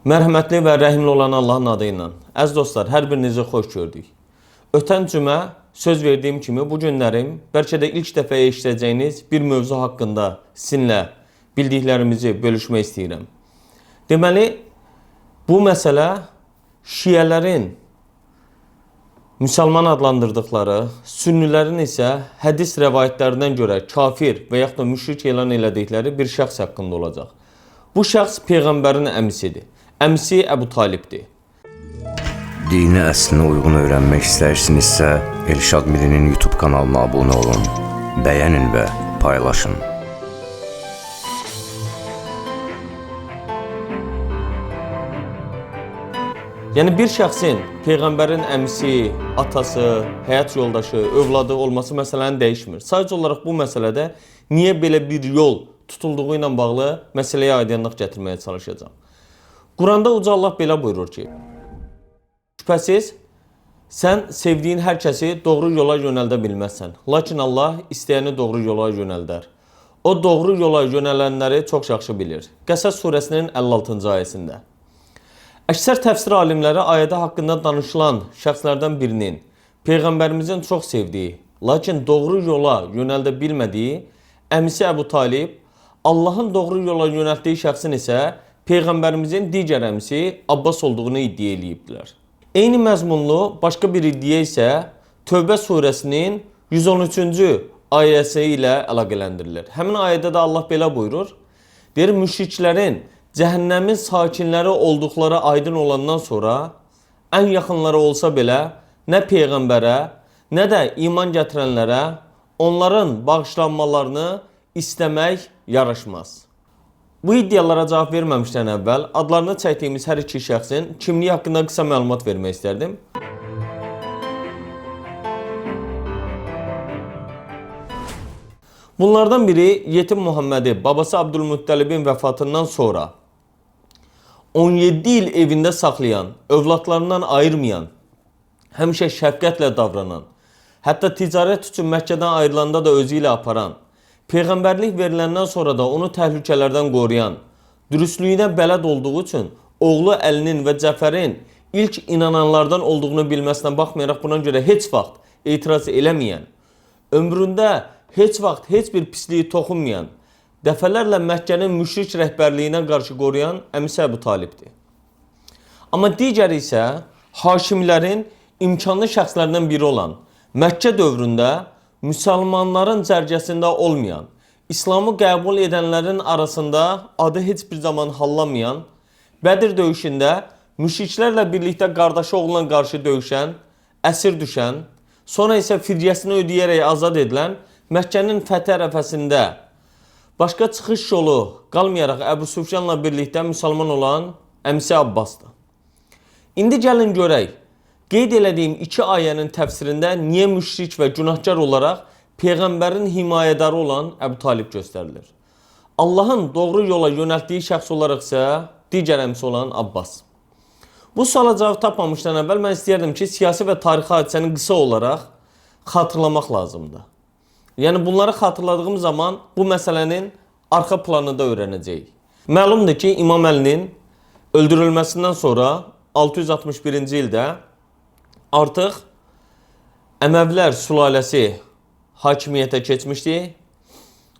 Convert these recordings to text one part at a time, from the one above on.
Mərhəmətli və rəhimli olan Allahın adı ilə. Əziz dostlar, hər birinizi xoş gördük. Ötən cümə söz verdiyim kimi bu günlərim bəlkə də ilk dəfə eşidəcəyiniz bir mövzu haqqında sizinlə bildiklərimizi bölüşmək istəyirəm. Deməli, bu məsələ şiələrin müsəlman adlandırdıqları, sünnilərin isə hədis rəvayətlərindən görə kafir və yaxud da müşrik elan elədikləri bir şəxs haqqında olacaq. Bu şəxs Peyğəmbərin əmisidir. Əmisi Əbu Talibdir. Dini əslinə uyğun öyrənmək istəyirsinizsə, Elşad Mirinin YouTube kanalına abunə olun, bəyənin və paylaşın. Yəni bir şəxsin Peyğəmbərin əmisi, atası, həyat yoldaşı, övladı olması məsələni dəyişmir. Sadəcə olaraq bu məsələdə niyə belə bir yol tutulduğu ilə bağlı məsələyə aydınlıq gətirməyə çalışacağım. Quranda Uca Allah belə buyurur ki, şübhəsiz, sən sevdiyin hər kəsi doğru yola yönəldə bilməzsən. Lakin Allah istəyəni doğru yola yönəldər. O doğru yola yönələnləri çox yaxşı bilir. Qəsəs surəsinin 56-cı ayəsində. Əksər təfsir alimləri ayədə haqqında danışılan şəxslərdən birinin Peyğəmbərimizin çox sevdiyi, lakin doğru yola yönəldə bilmədiyi əmisi Əbu Talib, Allahın doğru yola yönəltdiyi şəxsin isə Peyğəmbərimizin digər əmisi Abbas olduğunu iddia eləyibdilər. Eyni məzmunlu başqa bir iddia isə Tövbə surəsinin 113-cü ayəsi ilə əlaqələndirilir. Həmin ayədə də Allah belə buyurur. Deyir, müşriklərin cəhənnəmin sakinləri olduqları aydın olandan sonra ən yaxınları olsa belə nə Peyğəmbərə, nə də iman gətirənlərə onların bağışlanmalarını istəmək yaraşmaz. Bu iddialara cavab verməmişdən əvvəl adlarını çəkdiyimiz hər iki şəxsin kimliyi haqqında qısa məlumat vermək istərdim. Bunlardan biri yetim Muhammedi babası Abdülmüttəlibin vəfatından sonra 17 il evində saxlayan, övladlarından ayırmayan, həmişə şəfqətlə davranan, hətta ticarət üçün Məkkədən ayrılanda da özü ilə aparan, Peyğəmbərlik veriləndən sonra da onu təhlükələrdən qoruyan, dürüstlüyünə bələd olduğu üçün oğlu Əlinin və Cəfərin ilk inananlardan olduğunu bilməsinə baxmayaraq buna görə heç vaxt etiraz eləməyən, ömründə heç vaxt heç bir pisliyi toxunmayan, dəfələrlə Məkkənin müşrik rəhbərliyinə qarşı qoruyan əmisi Əbu Talibdir. Amma digəri isə Haşimilərin imkanlı şəxslərdən biri olan, Məkkə dövründə müsəlmanların cərgəsində olmayan, İslamı qəbul edənlərin arasında adı heç bir zaman hallamayan, Bədir döyüşündə müşriklərlə birlikdə qardaşı oğluna qarşı döyüşən, əsir düşən, sonra isə fidyəsini ödəyərək azad edilən, Məkkənin fəth ərəfəsində başqa çıxış yolu qalmayaraq Əbu Süfyanla birlikdə müsəlman olan əmisi Abbasdır. İndi gəlin görək, qeyd elədiyim iki ayənin təfsirində niyə müşrik və günahkar olaraq Peyğəmbərin himayədarı olan Əbu Talib göstərilir. Allahın doğru yola yönəltdiyi şəxs olaraq isə digər əmsi olan Abbas. Bu suala cavab tapmamışdan əvvəl mən istəyərdim ki, siyasi və tarixi hadisəni qısa olaraq xatırlamaq lazımdır. Yəni bunları xatırladığım zaman bu məsələnin arxa planını da öyrənəcəyik. Məlumdur ki, İmam Əlinin öldürülməsindən sonra 661-ci ildə artıq Əməvilər sülaləsi hakimiyyətə keçmişdi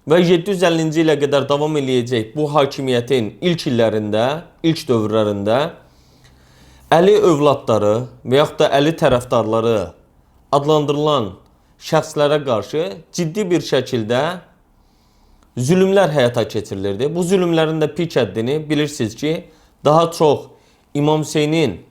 və 750-ci ilə qədər davam eləyəcək bu hakimiyyətin ilk illərində, ilk dövrlərində Əli övladları və yaxud da Əli tərəfdarları adlandırılan şəxslərə qarşı ciddi bir şəkildə zülümlər həyata keçirilirdi. Bu zülümlərin də pik həddini bilirsiniz ki, daha çox İmam Hüseynin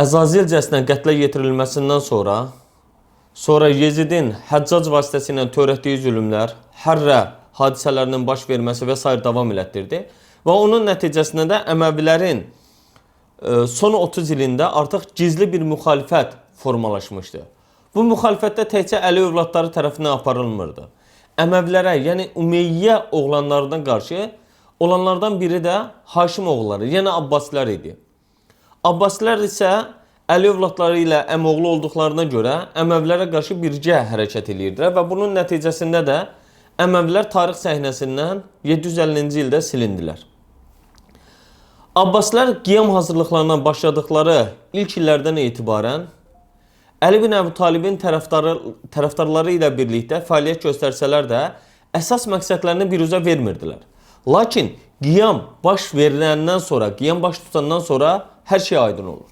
əzazilcəsinə qətlə yetirilməsindən sonra Yezidin Həccac vasitəsilə törətdiyi zülümlər, Hərrə hadisələrinin baş verməsi və s. davam elətdirdi. Və onun nəticəsində də Əməvilərin son 30 ilində artıq gizli bir müxalifət formalaşmışdı. Bu müxalifətdə təkcə Əli övladları tərəfindən aparılmırdı. Əməvilərə, yəni Ümeyyə oğlanlarına qarşı olanlardan biri də Haşim oğulları, yəni Abbasilər idi. Abbasilər isə Əli övladları ilə əmoğlu olduqlarına görə Əməvilərə qarşı birgə hərəkət edirdilər və bunun nəticəsində də Əməvilər tarix səhnəsindən 750-ci ildə silindilər. Abbasilər qiyam hazırlıqlarına başladıkları ilk illərdən etibarən Əli bin Əbu Talibin tərəfdarları ilə birlikdə fəaliyyət göstərsələr də əsas məqsədlərini biruzə vermirdilər. Lakin qiyam baş veriləndən sonra, qiyam baş tutandan sonra hər şey aydın olur.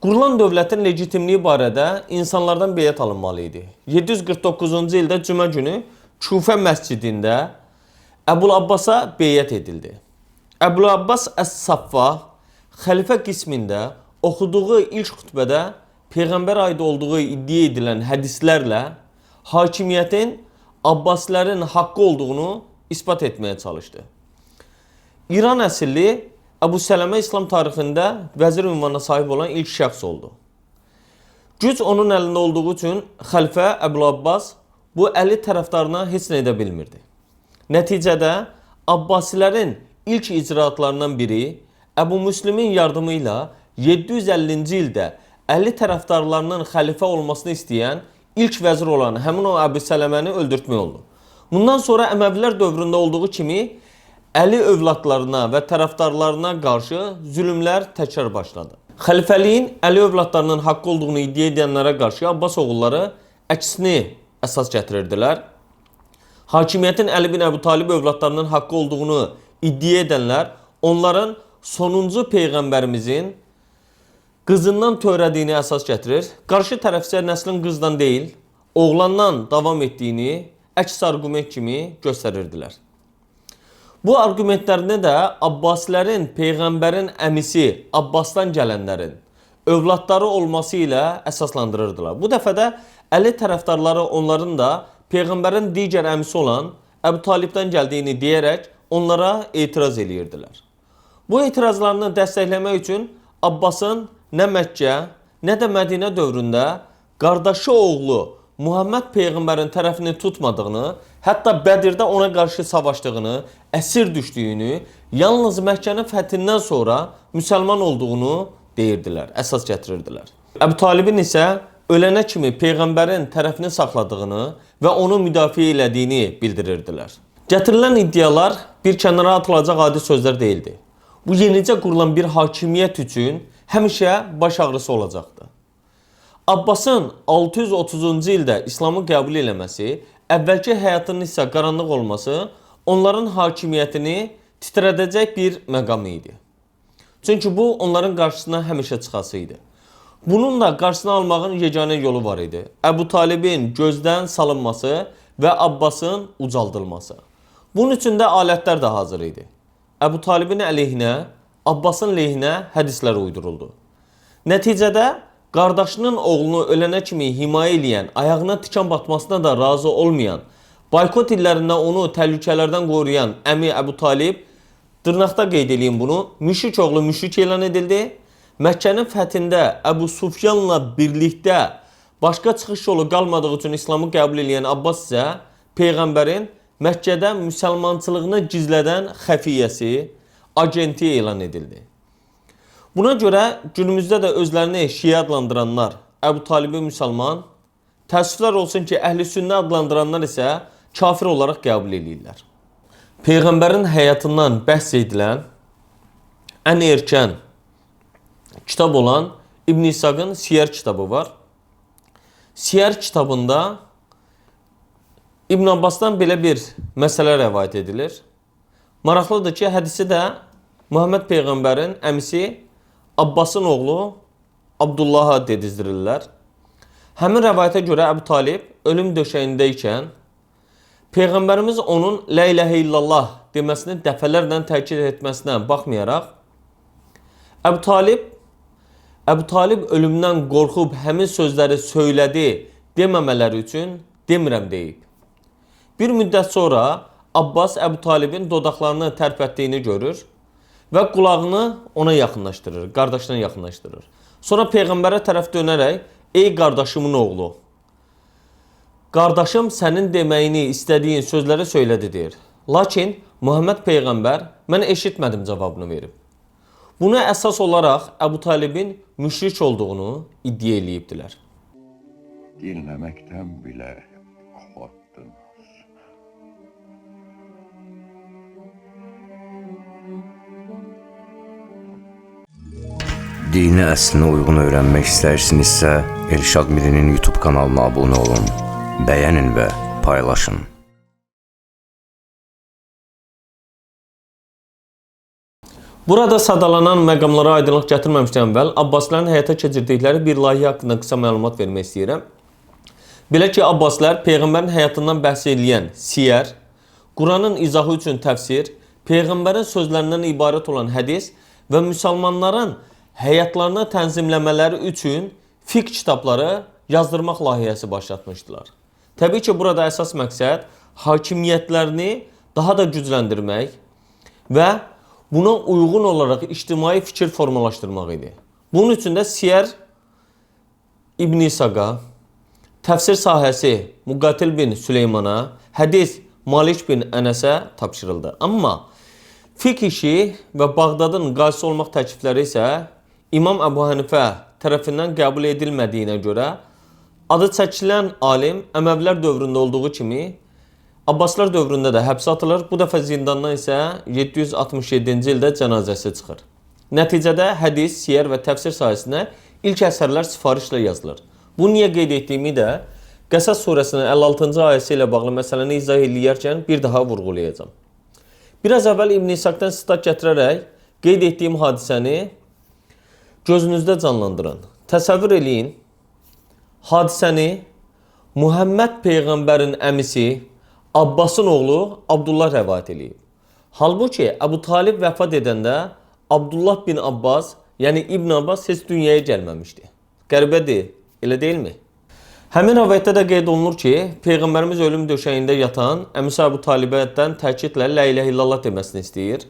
Qurulan dövlətin legitimliyi barədə insanlardan beyət alınmalı idi. 749-cu ildə cümə günü Kufə məscidində Əbul Abbasa beyət edildi. Əbul Abbas Əs-Saffah xəlifə qismində oxuduğu ilk xütbədə Peyğəmbər aid olduğu iddia edilən hədislərlə hakimiyyətin Abbasilərin haqqı olduğunu ispat etməyə çalışdı. İran əsilli Əbu Sələmə İslam tarixində vəzir ünvanına sahib olan ilk şəxs oldu. Güc onun əlində olduğu üçün xəlifə Əbul Abbas bu Əli tərəfdarına heç nə edə bilmirdi. Nəticədə Abbasilərin ilk icraatlarından biri Əbu Müslimin yardımı ilə 750-ci ildə Əli tərəfdarlarının xəlifə olmasını istəyən ilk vəzir olan həmin o Əbu Sələməni öldürtmək oldu. Bundan sonra Əməvilər dövründə olduğu kimi Əli övladlarına və tərəfdarlarına qarşı zülmlər təkrar başladı. Xəlifəliyin Əli övladlarının haqqı olduğunu iddia edənlərə qarşı Abbas oğulları əksini əsas gətirirdilər. Hakimiyyətin Əli bin Əbu Talib övladlarının haqqı olduğunu iddia edənlər onların sonuncu Peyğəmbərimizin qızından törədiyini əsas gətirir. Qarşı tərəf isə nəslin qızdan deyil, oğlandan davam etdiyini əks arqument kimi göstərirdilər. Bu arqumentlərini də Abbasilərin Peyğəmbərin əmisi Abbasdan gələnlərin övladları olması ilə əsaslandırırdılar. Bu dəfə də Əli tərəfdarları onların da Peyğəmbərin digər əmisi olan Əbu Talibdən gəldiyini deyərək onlara etiraz edirdilər. Bu etirazlarını dəstəkləmək üçün Abbasın nə Məkkə, nə də Mədinə dövründə qardaşı oğlu Muhammed Peyğəmbərin tərəfini tutmadığını, hətta Bədirdə ona qarşı savaşdığını, əsir düşdüyünü, yalnız Məkkənin fəthindən sonra müsəlman olduğunu deyirdilər, əsas gətirirdilər. Əbu Talibin isə ölənə kimi Peyğəmbərin tərəfini saxladığını və onu müdafiə elədiyini bildirirdilər. Gətirilən iddialar bir kənara atılacaq adi sözlər deyildi. Bu yenicə qurulan bir hakimiyyət üçün həmişə baş ağrısı olacaqdı. Abbasın 630-cu ildə İslamı qəbul eləməsi, əvvəlki həyatının isə qaranlıq olması onların hakimiyyətini titrədəcək bir məqam idi. Çünki bu onların qarşısına həmişə çıxası idi. Bunun da qarşısını almağın yeganə yolu var idi. Əbu Talibin gözdən salınması və Abbasın ucaldılması. Bunun üçün də alətlər də hazır idi. Əbu Talibin əleyhinə, Abbasın lehinə hədislər uyduruldu. Nəticədə qardaşının oğlunu ölənə kimi himayə eləyən, ayağına tikan batmasına da razı olmayan, boykot illərində onu təhlükələrdən qoruyan əmi Əbu Talib, dırnaqda qeyd edeyim bunu, müşrik oğlu müşrik elan edildi. Məkkənin fəthində Əbu Sufyanla birlikdə başqa çıxış yolu qalmadığı üçün İslamı qəbul edən Abbas isə Peyğəmbərin Məkkədə müsəlmançılığını gizlədən xəfiyyəsi, agenti elan edildi. Buna görə günümüzdə də özlərini Şiə adlandıranlar Əbu Talibi müsəlman, təəssüflər olsun ki, Əhl-i Sünnə adlandıranlar isə kafir olaraq qəbul edirlər. Peyğəmbərin həyatından bəhs edilən ən erkən kitab olan İbn İshaqın Siyər kitabı var. Siyər kitabında İbn Abbasdan belə bir məsələ rəvayət edilir. Maraqlıdır ki, hədisi də Muhammed Peyğəmbərin əmisi Abbasın oğlu Abdullaha dedizdirirlər. Həmin rəvayətə görə Əbu Talib ölüm döşəyindəykən Peyğəmbərimiz onun La ilahə illallah deməsini dəfələrlə təkid etməsinə baxmayaraq Əbu Talib ölümdən qorxub həmin sözləri söylədi deməmələri üçün demirəm deyib. Bir müddət sonra Abbas Əbu Talibin dodaqlarını tərpətdiyini görür və qulağını ona yaxınlaşdırır, qardaşına yaxınlaşdırır. Sonra Peyğəmbərə tərəf dönərək, ey qardaşımın oğlu, qardaşım sənin deməyini istədiyin sözləri söylədi deyir. Lakin Muhammed Peyğəmbər mən eşitmədim cavabını verib. Buna əsas olaraq Əbu Talibin müşrik olduğunu iddia eləyibdilər. Dinləməkdən bilə qorxdunuz. Dini əslinə uyğun öyrənmək istərsinizsə, Elşad Mirinin YouTube kanalına abunə olun, bəyənin və paylaşın. Burada sadalanan məqamlara aydınlıq gətirməmişdən əvvəl Abbasilərin həyata keçirdikləri bir layihə haqqında qısa məlumat vermək istəyirəm. Belə ki, Abbasilər Peyğəmbərin həyatından bəhs edilən siyər, Quranın izahı üçün təfsir, Peyğəmbərin sözlərindən ibarət olan hədis və müsəlmanların həyatlarını tənzimləmələri üçün fiqh kitabları yazdırmaq layihəsi başlatmışdılar. Təbii ki, burada əsas məqsəd hakimiyyətlərini daha da gücləndirmək və buna uyğun olaraq ictimai fikir formalaşdırmaq idi. Bunun üçün də Siyər İbn İsaqa, təfsir sahəsi Muqatil bin Süleymana, hədis Malik bin Ənəsə tapşırıldı. Amma fiqh işi və Bağdadın qazisi olmaq təklifləri isə İmam Əbu Hənifə tərəfindən qəbul edilmədiyinə görə adı çəkilən alim Əməvilər dövründə olduğu kimi Abbaslar dövründə də həbsə atılır. Bu dəfə zindandan isə 767-ci ildə cənazəsi çıxır. Nəticədə hədis, siyər və təfsir sahəsinə ilk əsərlər sifarişlə yazılır. Bunu niyə qeyd etdiyimi də Qəsəs surəsinin 56-cı ayəsi ilə bağlı məsələni izah edərkən bir daha vurğulayacağım. Biraz əvvəl İbn İsaqdan sitat gətirərək qeyd etdiyim hadisəni gözünüzdə canlandırın. Təsəvvür eləyin, hadisəni Muhammed Peyğəmbərin əmisi Abbasın oğlu Abdullah rəvayət edib. Halbuki Əbu Talib vəfat edəndə Abdullah bin Abbas, yəni İbn Abbas heç dünyaya gəlməmişdi. Qəribədir, elə deyilmi? Həmin rəvayətdə də qeyd olunur ki, Peyğəmbərimiz ölüm döşəyində yatan əmisi Əbu Talibdən təkidlə La ilahe illallah deməsini istəyir.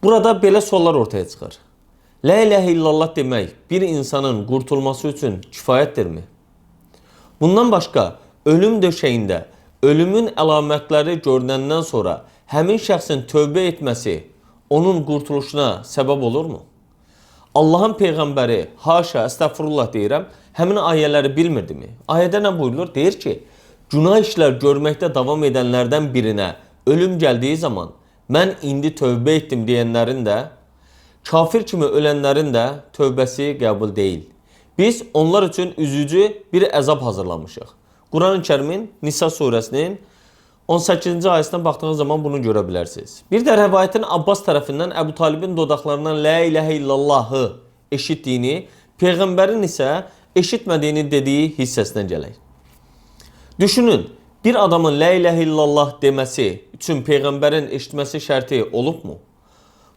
Burada belə suallar ortaya çıxır. La ilahe illallah demək bir insanın qurtulması üçün kifayətdirmi? Bundan başqa, ölüm döşəyində ölümün əlamətləri görünəndən sonra həmin şəxsin tövbə etməsi onun qurtuluşuna səbəb olurmu? Allahın Peyğəmbəri, haşa, əstəğfurullah deyirəm, həmin ayələri bilmirdimi? Ayədə nə buyurulur? Deyir ki, günah işlər görməkdə davam edənlərdən birinə ölüm gəldiyi zaman mən indi tövbə etdim deyənlərin də, kafir kimi ölənlərin də tövbəsi qəbul deyil. Biz onlar üçün üzücü bir əzab hazırlamışıq. Quran-ı Kərimin Nisa surəsinin 18-ci ayəsindən baxdığınız zaman bunu görə bilərsiniz. Bir də rəvayətin Abbas tərəfindən Əbu Talibin dodaqlarından La ilahe illallahı eşitdiyini, Peyğəmbərin isə eşitmədiyini dediyi hissəsinə gələk. Düşünün, bir adamın La ilahe illallah deməsi üçün Peyğəmbərin eşitməsi şərti olubmu?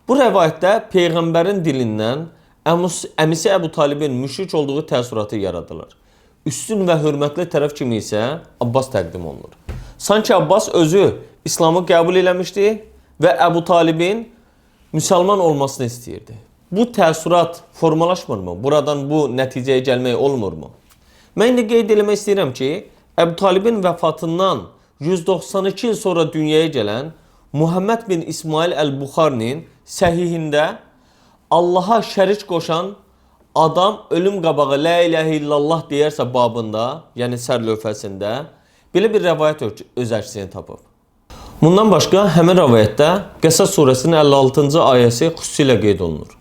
Bu rəvayətdə Peyğəmbərin dilindən əmisi Əbu Talibin müşrik olduğu təəssüratı yaradılır. Üstün və hörmətli tərəf kimi isə Abbas təqdim olunur. Sanki Abbas özü İslamı qəbul eləmişdi və Əbu Talibin müsəlman olmasını istəyirdi. Bu təəssürat formalaşmırmı? Buradan bu nəticəyə gəlmək olmurmu? Mən indi qeyd eləmək istəyirəm ki, Əbu Talibin vəfatından 192 il sonra dünyaya gələn Muhammed bin İsmail Əl-Buxarinin səhihində Allaha şərik qoşan adam ölüm qabağı La ilahe illallah deyərsə babında, yəni sər lövhəsində belə bir rəvayət öz əksini tapıb. Bundan başqa həmin rəvayətdə Qəsəs surəsinin 56-cı ayəsi xüsusilə qeyd olunur.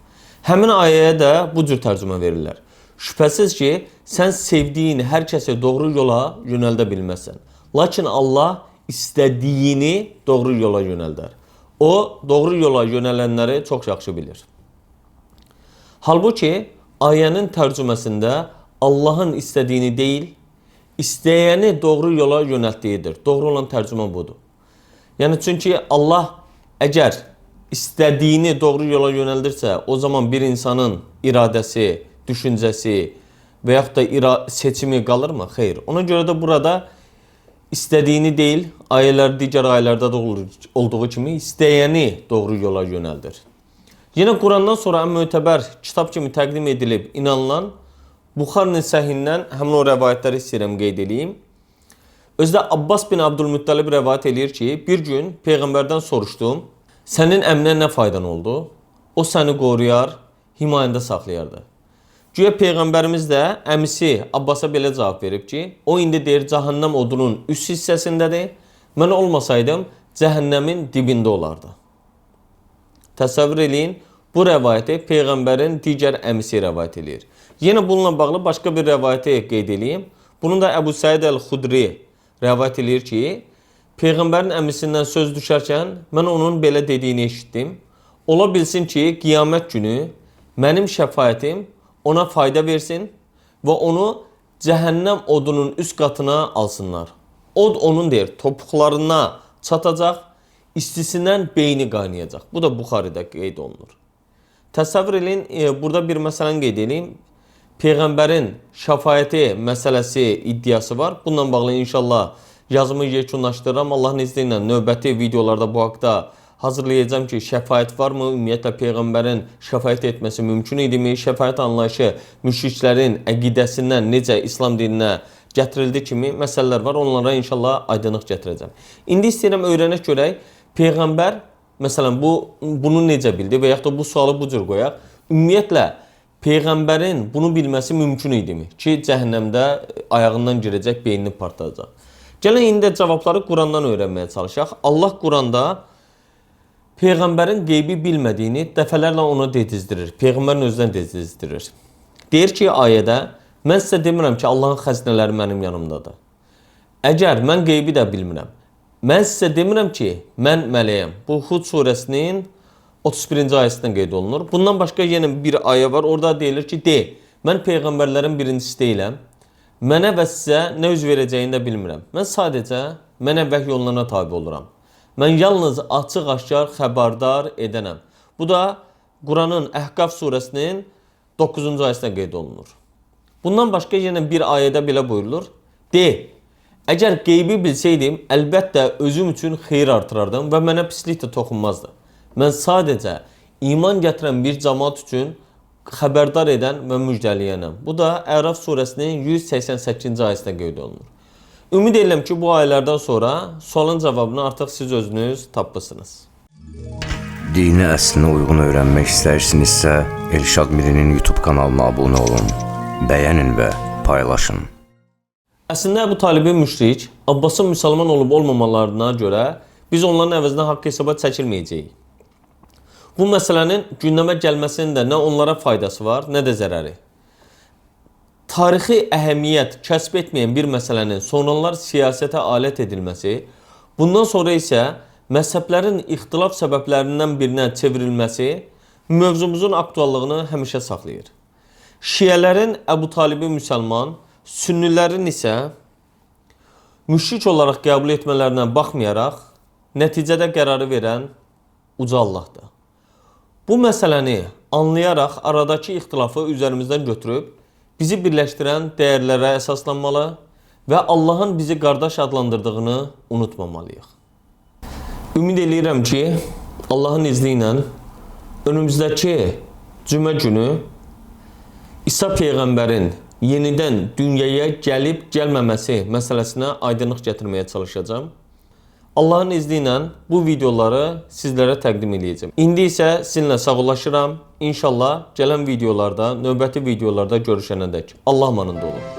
Həmin ayəyə də bu cür tərcümə verirlər. Şübhəsiz ki, sən sevdiyin hər kəsi doğru yola yönəldə bilməzsən. Lakin Allah istədiyini doğru yola yönəldər. O, doğru yola yönələnləri çox yaxşı bilir. Halbuki, ayənin tərcüməsində Allahın istədiyini deyil, istəyəni doğru yola yönəltdiyidir. Doğru olan tərcümə budur. Yəni, çünki Allah əgər istədiyini doğru yola yönəldirsə, o zaman bir insanın iradəsi, düşüncəsi və yaxud da seçimi qalırmı? Xeyr. Ona görə də burada istədiyini deyil, ayələr digər ayələrdə də olduğu kimi istəyəni doğru yola yönəldir. Yenə Qurandan sonra ən mötəbər kitab kimi təqdim edilib inanılan Buxarinin səhindən həmin o rəvayətləri istəyirəm qeyd edeyim. Özdə Abbas bin Abdülmüttəlib rəvayət edir ki, bir gün Peyğəmbərdən soruşdum, sənin əmnə nə faydan oldu? O səni qoruyar, himayəndə saxlayardı. Güya Peyğəmbərimiz də əmisi Abbasa belə cavab verib ki, o indi deyir cəhənnəm odunun üst hissəsindədir. Mən olmasaydım cəhənnəmin dibində olardı. Təsəvvür eləyin, bu rəvayəti Peyğəmbərin digər əmisi rəvayət eləyir. Yenə bununla bağlı başqa bir rəvayəti qeyd edeyim. Bunu da Əbu Səid Əl-Xudri rəvayət eləyir ki, Peyğəmbərin əmisindən söz düşərkən mən onun belə dediyini eşitdim. Ola bilsin ki, qiyamət günü mənim şəfaətim ona fayda versin və onu cəhənnəm odunun üst qatına alsınlar. Od onun deyir, topuqlarına çatacaq, istisindən beyni qaynayacaq. Bu da Buxarıda qeyd olunur. Təsəvvür edin, burada bir məsələni qeyd edeyim. Peyğəmbərin şəfaəti məsələsi iddiası var. Bununla bağlı inşallah yazımı yekunlaşdırıram. Allahın izni ilə növbəti videolarda bu haqda hazırlayacağım ki, şəfaət varmı? Ümumiyyətlə Peyğəmbərin şəfaət etməsi mümkün idimi? Şəfaət anlayışı müşriklərin əqidəsindən necə İslam dininə gətirildi kimi məsələlər var. Onlara inşallah aydınlıq gətirəcəm. İndi istəyirəm öyrənək görək. Peyğəmbər, məsələn, bunu necə bildi və yaxud da bu sualı bu cür qoyaq. Ümumiyyətlə, Peyğəmbərin bunu bilməsi mümkün idimi? Ki, cəhənnəmdə ayağından girəcək, beynini partlayacaq. Gəlin, indi cavabları Qurandan öyrənməyə çalışaq. Allah Quranda Peyğəmbərin qeybi bilmədiyini dəfələrlə ona dedizdirir. Peyğəmbərin özündən dedizdirir. Deyir ki, ayədə, mən sizə demirəm ki, Allahın xəzinələri mənim yanımdadır. Əgər mən qeybi də bilmirəm, mən sizə demirəm ki, mən mələyəm. Bu Hud surəsinin 31-ci ayəsindən qeyd olunur. Bundan başqa yenə bir ayə var. Orada deyilir ki, mən Peyğəmbərlərin birincisi deyiləm. Mənə və sizə nə üz verəcəyini də bilmirəm. Mən sadəcə mənə vəhy yollarına tabi oluram. Mən yalnız açıq-aşkar xəbərdar edənəm. Bu da Quranın Əhqaf surəsinin 9-cu ayəsində qeyd olunur. Bundan başqa yenə bir ayədə belə buyurulur. Əgər qeybi bilsəydim, əlbəttə özüm üçün xeyir artırardım və mənə pislik də toxunmazdı. Mən sadəcə iman gətirən bir cəmaat üçün xəbərdar edən və müjdəliyənəm. Bu da Ərəf surəsinin 188-ci ayəsində qeyd olunur. Ümid edirəm ki, bu ayələrdən sonra sualın cavabını artıq siz özünüz tapmışsınız. Dini əslinə uyğun öyrənmək istərsinizsə, Elşad Mirinin YouTube kanalına abunə olun, bəyənin və paylaşın. Əslində Əbu Talibin müşrik, Abbasın müsəlman olub olmamalarına görə biz onların əvəzinə haqq hesaba çəkilməyəcəyik. Bu məsələnin gündəmə gəlməsinin də nə onlara faydası var, nə də zərəri. Tarixi əhəmiyyət kəsb etməyən bir məsələnin sonralar siyasətə alət edilməsi, bundan sonra isə məzhəblərin ixtilaf səbəblərindən birinə çevrilməsi mövzumuzun aktuallığını həmişə saxlayır. Şiələrin Əbu Talibi müsəlman, sünnilərin isə müşrik olaraq qəbul etmələrinə baxmayaraq, nəticədə qərarı verən uca Allahdır. Bu məsələni anlayaraq aradakı ixtilafı üzərimizdən götürüb, bizi birləşdirən dəyərlərə əsaslanmalı və Allahın bizi qardaş adlandırdığını unutmamalıyıq. Ümid edirəm ki, Allahın izni ilə önümüzdəki cümə günü İsa Peyğəmbərin yenidən dünyaya gəlib gəlməməsi məsələsinə aydınlıq gətirməyə çalışacağım. Allahın izni ilə bu videoları sizlərə təqdim edəcəm. İndi isə sizinlə sağollaşıram. İnşallah gələn videolarda, növbəti videolarda görüşənədək. Allah amanında olun.